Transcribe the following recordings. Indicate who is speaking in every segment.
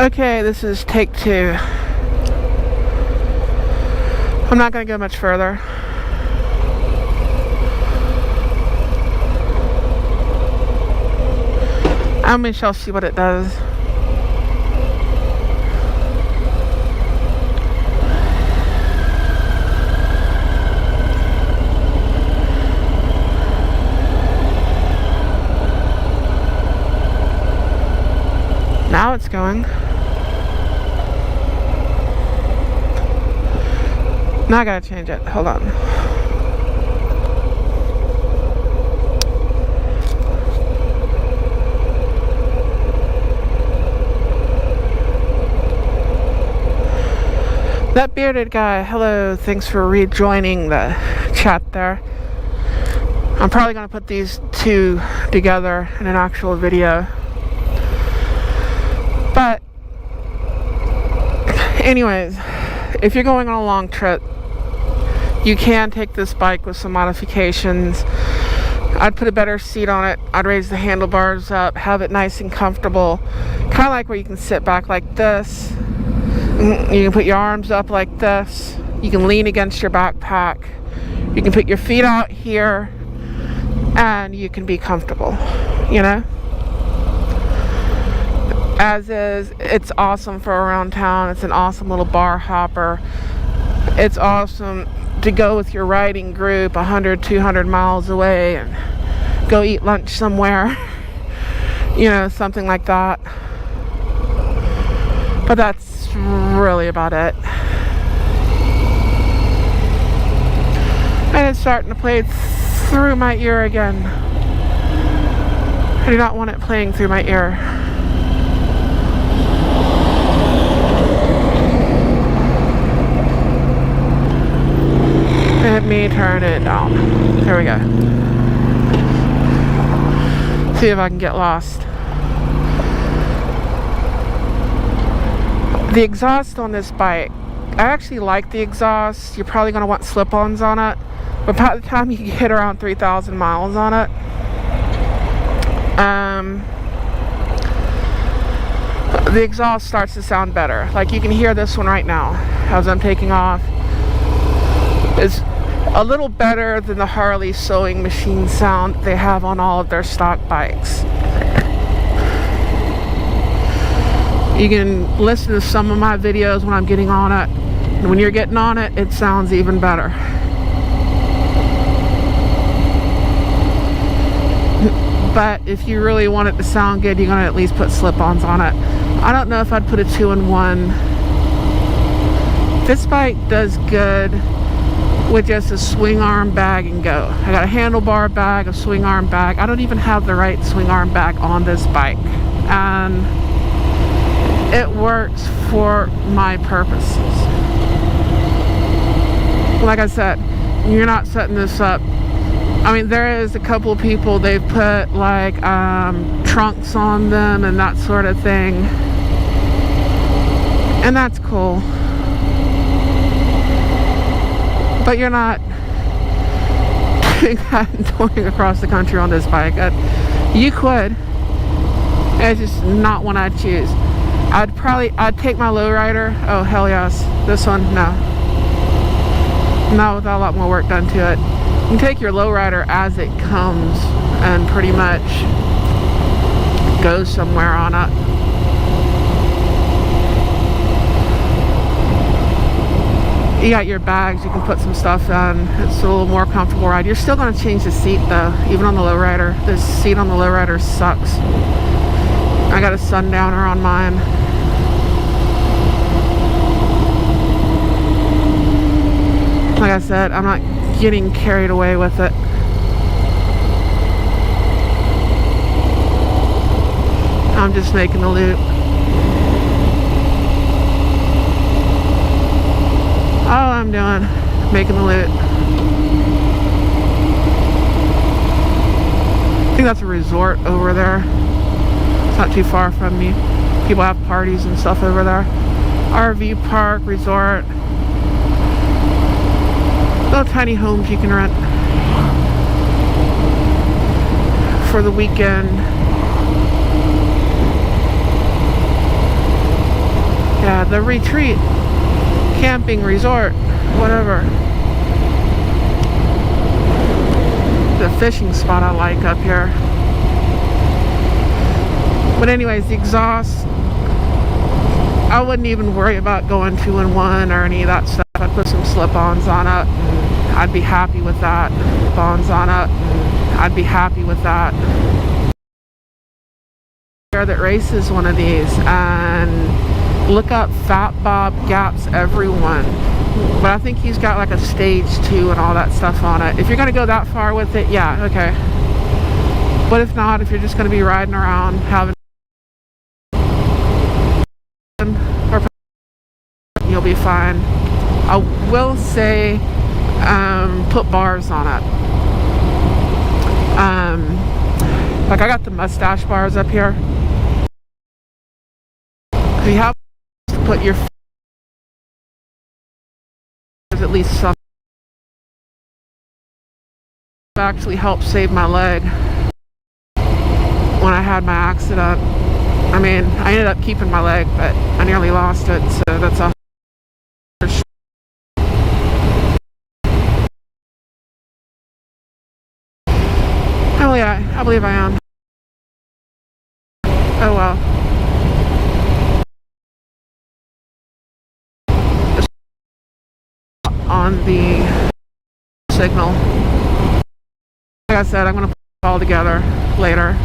Speaker 1: Okay, this is take 2. I'm not going to go much further. We shall see what it does. Now it's going. Now I gotta change it. Hold on. That bearded guy, hello, thanks for rejoining the chat there. I'm probably gonna put these two together in an actual video. But anyways, if you're going on a long trip, you can take this bike with some modifications. I'd put a better seat on it. I'd raise the handlebars up, have it nice and comfortable. Kind of like where you can sit back like this. You can put your arms up like this. You can lean against your backpack. You can put your feet out here and you can be comfortable, you know? As is, it's awesome for around town. It's an awesome little bar hopper. It's awesome to go with your riding group 100, 200 miles away and go eat lunch somewhere. You know, something like that. But that's really about it. And it's starting to play through my ear again. I do not want it playing through my ear. Let me turn it down. There we go. See if I can get lost. The exhaust on this bike, I actually like the exhaust. You're probably going to want slip-ons on it, but by the time you hit around 3,000 miles on it, the exhaust starts to sound better. Like you can hear this one right now as I'm taking off. It's a little better than the Harley sewing machine sound they have on all of their stock bikes. You can listen to some of my videos when I'm getting on it, and when you're getting on it, it sounds even better. But if you really want it to sound good, you're going to at least put slip-ons on it. I don't know if I'd put a 2-in-1. This bike does good with just a swing arm bag and go. I got a handlebar bag, a swing arm bag. I don't even have the right swing arm bag on this bike, and it works for my purposes. Like I said, you're not setting this up. I mean, there is a couple of people, they've put like trunks on them and that sort of thing, and that's cool. But you're not doing that and touring across the country on this bike. You could. It's just not one I'd choose. I'd take my lowrider. Oh, hell yes. This one, no. Not without a lot more work done to it. You can take your lowrider as it comes and pretty much go somewhere on it. You got your bags, you can put some stuff in. It's a little more comfortable ride. You're still going to change the seat though, even on the lowrider. The seat on the lowrider sucks. I got a sundowner on mine. Like I said, I'm not getting carried away with it. I'm just making the loop. All I'm doing, making the loop. I think that's a resort over there. It's not too far from me. People have parties and stuff over there. RV park, resort. Little tiny homes you can rent for the weekend. Yeah, the retreat, camping, resort, whatever. The fishing spot I like up here. But anyways, the exhaust, I wouldn't even worry about going 2-in-1 or any of that stuff. I'd put some slip-ons on it. I'd be happy with that. Bonds on it. I'd be happy with that. That races one of these, and look up Fat Bob Gaps Everyone. But I think he's got like a stage 2 and all that stuff on it. If you're gonna go that far with it, yeah, okay. But if not, if you're just gonna be riding around having, you'll be fine. I will say, put bars on it. Like I got the mustache bars up here. You have to put your, at least some, actually helped save my leg when I had my accident. I mean, I ended up keeping my leg, but I nearly lost it, so that's a I believe I am. Oh well. On the signal. Like I said, I'm going to put it all together later.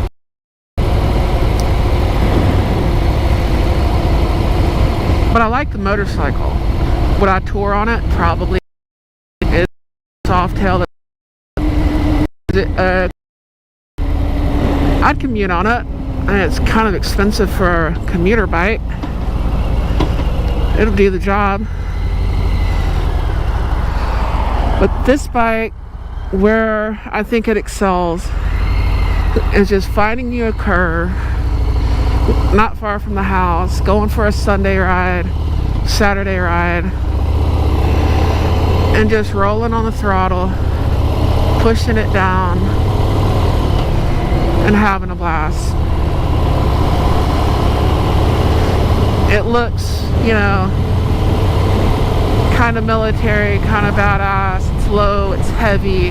Speaker 1: But I like the motorcycle. Would I tour on it? Probably. It is Softail. I'd commute on it, and it's kind of expensive for a commuter bike. It'll do the job. But this bike, where I think it excels, is just finding you a curve not far from the house, going for a Sunday ride, Saturday ride, and just rolling on the throttle, pushing it down, and having a blast. It looks, you know, kind of military, kind of badass. It's low, it's heavy.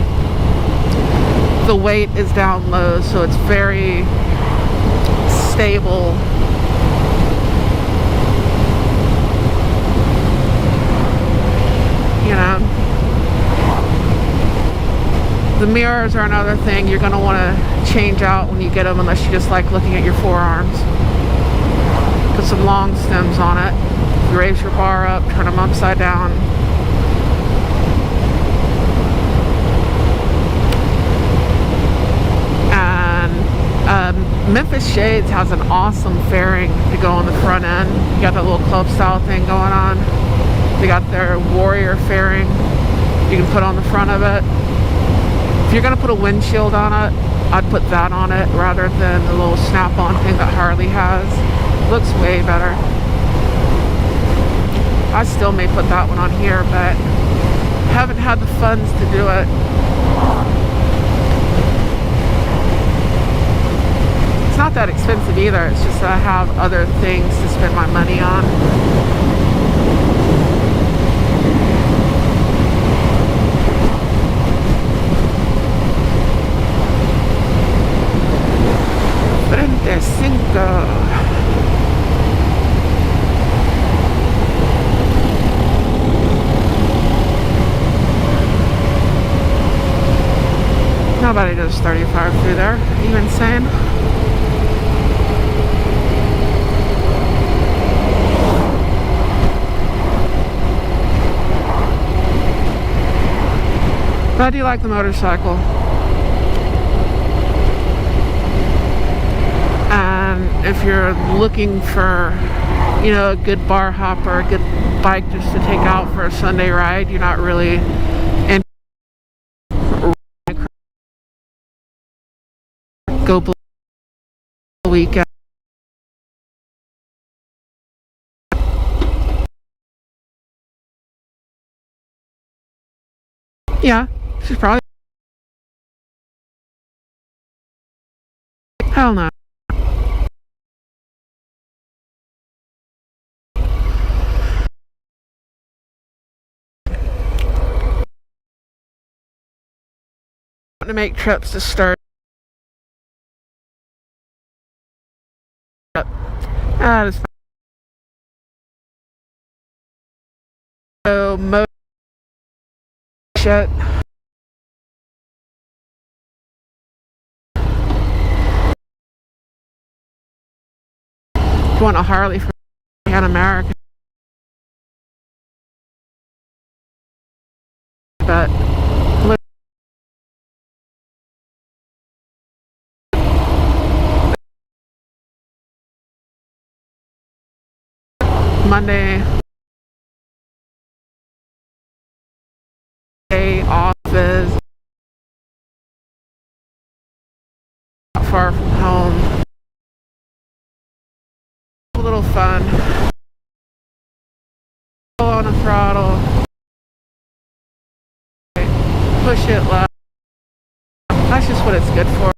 Speaker 1: The weight is down low, so it's very stable. You know, the mirrors are another thing you're going to want to change out when you get them, unless you just like looking at your forearms. Put some long stems on it. You raise your bar up, turn them upside down. And Memphis Shades has an awesome fairing to go on the front end. You got that little club style thing going on. They got their Warrior fairing you can put on the front of it. If you're gonna put a windshield on it, I'd put that on it rather than the little snap-on thing that Harley has. Looks way better. I still may put that one on here, but haven't had the funds to do it. It's not that expensive either. It's just that I have other things to spend my money on. Nobody does 35 through there. Are you insane? But I do like the motorcycle. And if you're looking for, you know, a good bar hopper, a good bike just to take out for a Sunday ride, you're not really in go weekend. Yeah, she's probably. Hell no. to make trips to start. Just so most shit. If you want a Harley for an American, but Monday office, not far from home. A little fun. Go on the throttle. Push it left. That's just what it's good for.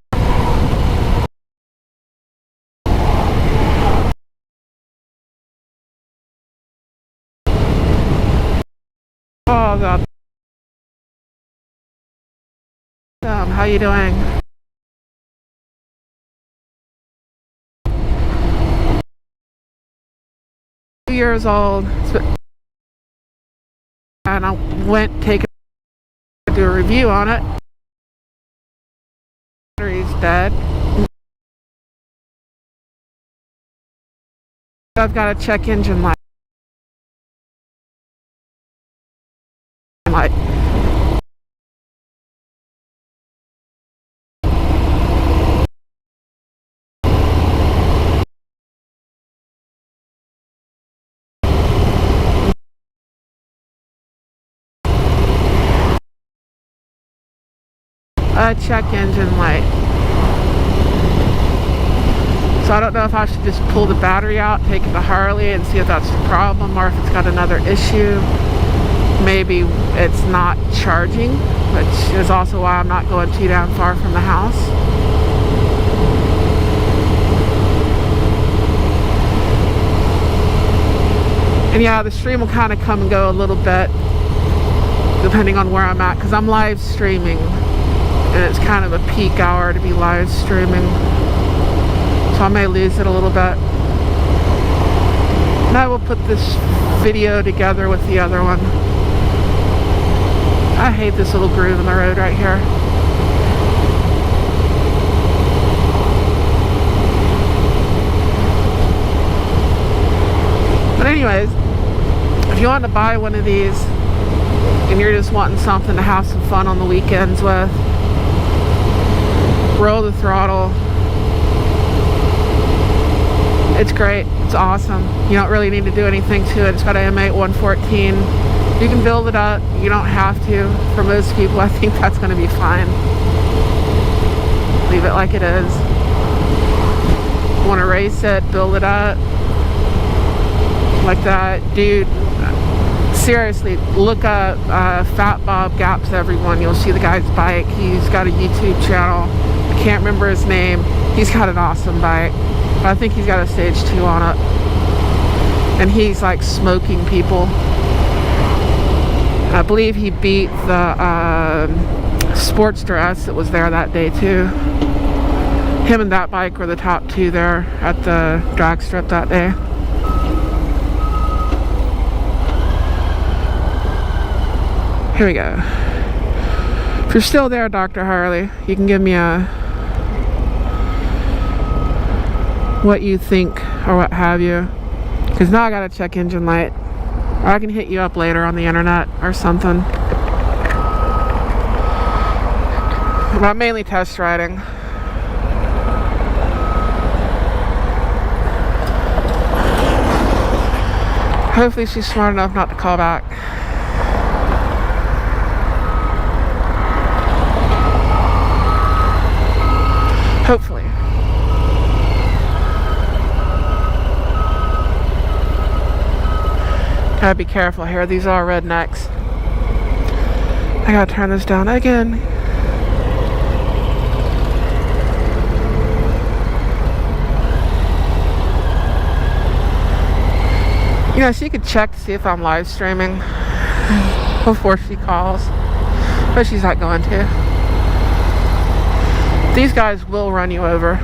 Speaker 1: Oh God. How you doing? 2 years old, and I went to do a review on it. Battery's dead. I've got to check engine light. Check engine light. So I don't know if I should just pull the battery out, take it to Harley and see if that's the problem, or if it's got another issue. Maybe it's not charging, which is also why I'm not going too damn far from the house. And yeah, the stream will kind of come and go a little bit depending on where I'm at, because I'm live streaming and it's kind of a peak hour to be live streaming, so I may lose it a little bit. And I will put this video together with the other one. I hate this little groove in the road right here. But anyways, if you want to buy one of these and you're just wanting something to have some fun on the weekends with, roll the throttle. It's great. It's awesome. You don't really need to do anything to it. It's got an M8 114. You can build it up. You don't have to. For most people, I think that's going to be fine. Leave it like it is. Want to race it, build it up like that. Dude, seriously, look up Fat Bob Gaps Everyone. You'll see the guy's bike. He's got a YouTube channel. I can't remember his name. He's got an awesome bike. I think he's got a stage 2 on it. And he's like smoking people. I believe he beat the Sportster S that was there that day too. Him and that bike were the top 2 there at the drag strip that day. Here we go. If you're still there, Dr. Harley, you can give me what you think or what have you, because now I gotta check engine light, or I can hit you up later on the internet or something. But I'm mainly test riding. Hopefully she's smart enough not to call back. Hopefully. Gotta be careful here. These are rednecks. I gotta turn this down again. You know, she could check to see if I'm live streaming before she calls, but she's not going to. These guys will run you over.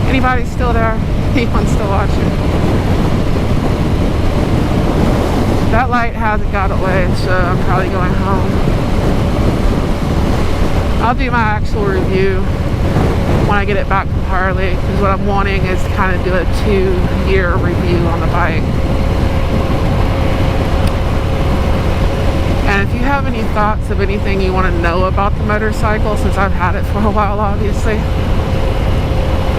Speaker 1: Anybody still there? Anyone still watching? That light hasn't got away, so I'm probably going home. I'll do my actual review when I get it back from Harley, because what I'm wanting is to kind of do a 2-year review on the bike. And if you have any thoughts of anything you want to know about the motorcycle, since I've had it for a while, obviously,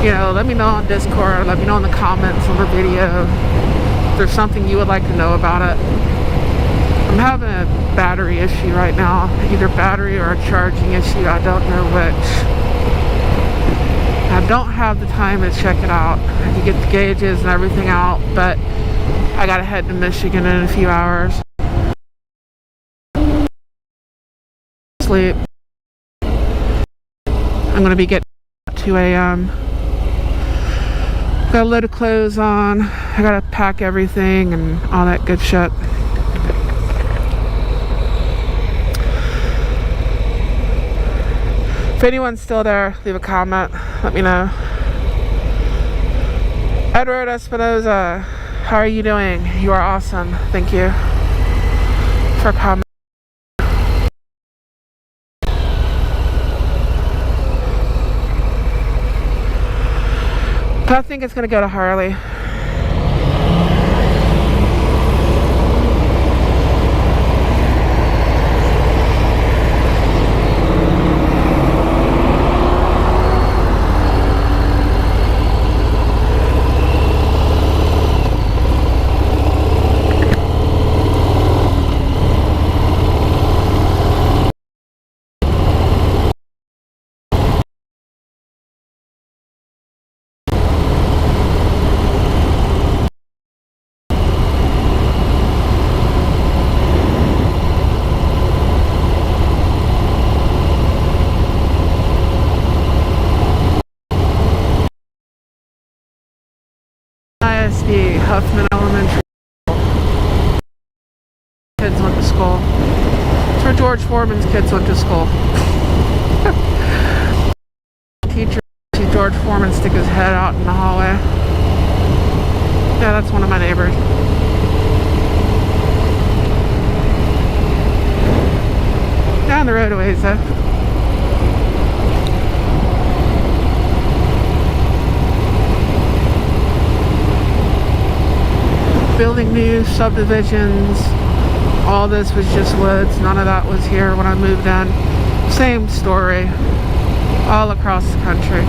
Speaker 1: you know, let me know on Discord, let me know in the comments on the video if there's something you would like to know about it. I'm having a battery issue right now, either battery or a charging issue, I don't know which. I don't have the time to check it out. I can get the gauges and everything out, but I gotta head to Michigan in a few hours. Sleep. I'm gonna be getting at 2 a.m. Got a load of clothes on. I gotta pack everything and all that good shit. If anyone's still there, leave a comment. Let me know. Edward Espinoza, how are you doing? You are awesome. Thank you for commenting. I think it's gonna go to Harley. ISD, Huffman Elementary. Kids went to school. It's where George Foreman's kids went to school. Teacher see George Foreman stick his head out in the hallway. Yeah, that's one of my neighbors. Down the road a ways though. Building new subdivisions. All this was just woods. None of that was here when I moved in. Same story all across the country.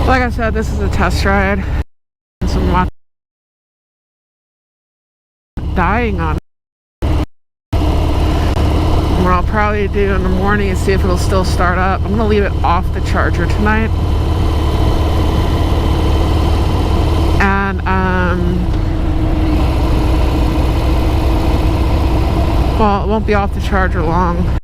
Speaker 1: Like I said, this is a test ride. Some lots dying on it. What I'll probably do in the morning is see if it'll still start up. I'm gonna leave it off the charger tonight. And well, it won't be off the charger long.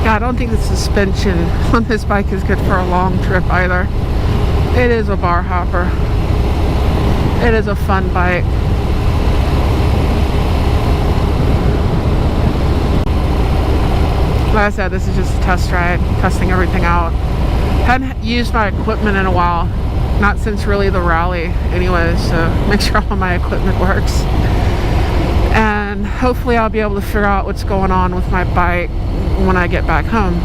Speaker 1: I don't think the suspension on this bike is good for a long trip either. It is a bar hopper. It is a fun bike. Like I said, this is just a test ride, testing everything out. Hadn't used my equipment in a while, not since really the rally anyways, so make sure all my equipment works. hopefully I'll be able to figure out what's going on with my bike when I get back home.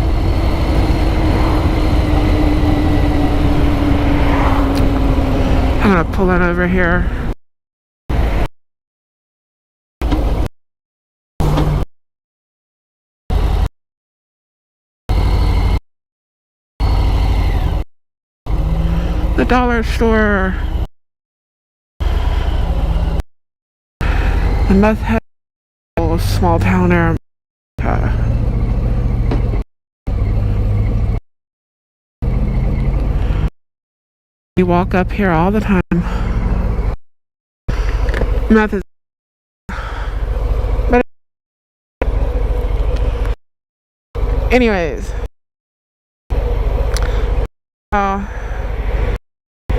Speaker 1: I'm gonna pull in over here. The dollar store. The meth head, small town area. We walk up here all the time. Meth is, but anyways, how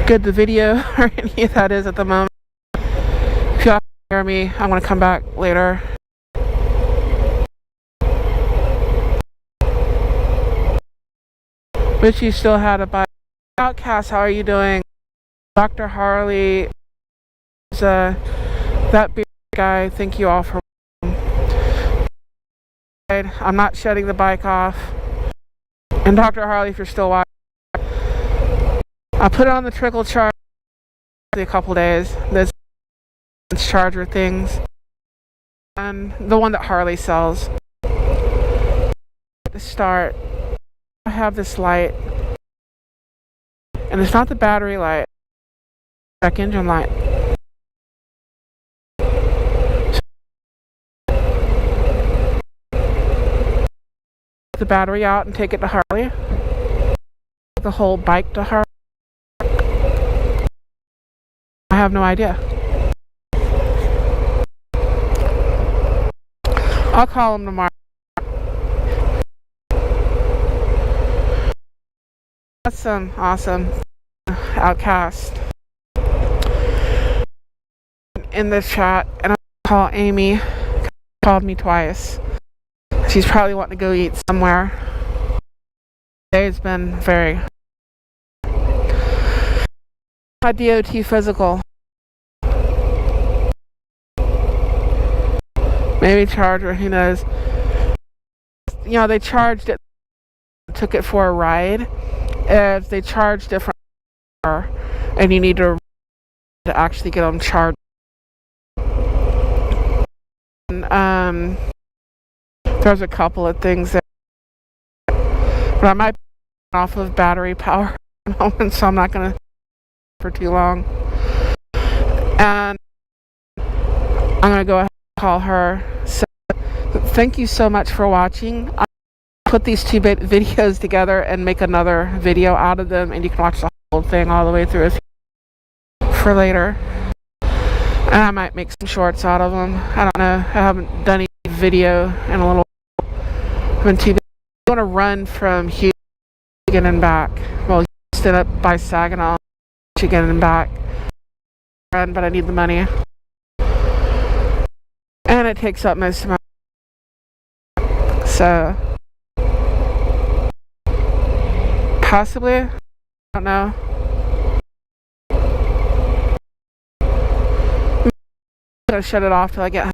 Speaker 1: good the video or any of that is at the moment. If y'all can hear me, I'm gonna come back later. Wish you still had a bike. Outcast, how are you doing? Dr. Harley, that big guy, thank you all for watching. I'm not shutting the bike off. And Dr. Harley, if you're still watching, I'll put it on the trickle charge in a couple days. There's charger things. And the one that Harley sells. To start, I have this light. And it's not the battery light, check engine light. The battery out and take it to Harley. The whole bike to Harley. I have no idea. I'll call him tomorrow. Awesome. Outcast. In the chat, and I'll call Amy. Called me twice. She's probably wanting to go eat somewhere. Today's been very. My DOT physical. Maybe charger, who knows. You know, they charged it, took it for a ride. If they charge different and you need to actually get them charged. And, there's a couple of things that, but I might be off of battery power at the moment, so I'm not gonna for too long. And I'm gonna go ahead and call her. So thank you so much for watching. I'll put these two videos together and make another video out of them, and you can watch the whole thing all the way through for later. And I might make some shorts out of them. I don't know. I haven't done any video in a little. I've been too busy. I want to run from Houston and back. Well, Houston up by Saginaw, Michigan and back. Run, but I need the money. And it takes up most of my. So possibly, I don't know. I'm gonna shut it off till I get home.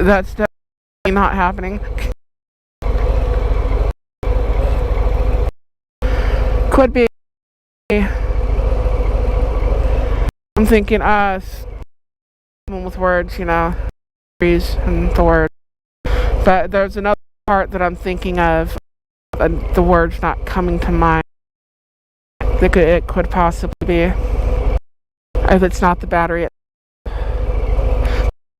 Speaker 1: That's definitely not happening. Could be. I'm thinking with words, you know, and the word. But there's another part that I'm thinking of, the words not coming to mind. It could possibly be, if it's not the battery.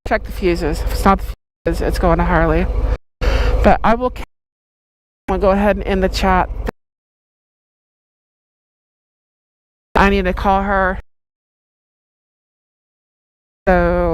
Speaker 1: Check the fuses. If it's not the fuses, it's going to Harley. But I'm gonna go ahead and end the chat. I need to call her. So